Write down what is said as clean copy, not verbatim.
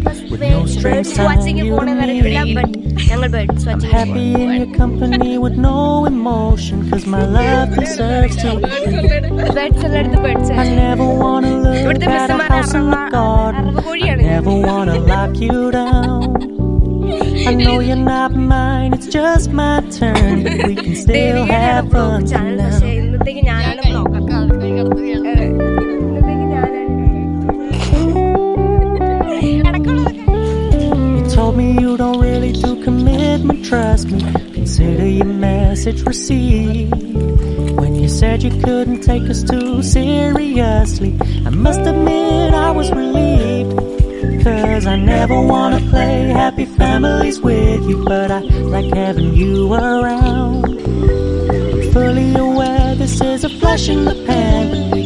with no strings tying you to me. I'm happy in your company with no emotion, cause my love deserves to be free. I never wanna look at a house in the garden, I never wanna lock you down. I know you're not mine, it's just my turn, but we can still have fun tonight. You told me you don't really do commitment, trust me, consider your message received. When you said you couldn't take us too seriously, I must admit I was relieved. Cause I never wanna play happy families with you, but I like having you around. Fully aware this is a flash in the pan, but we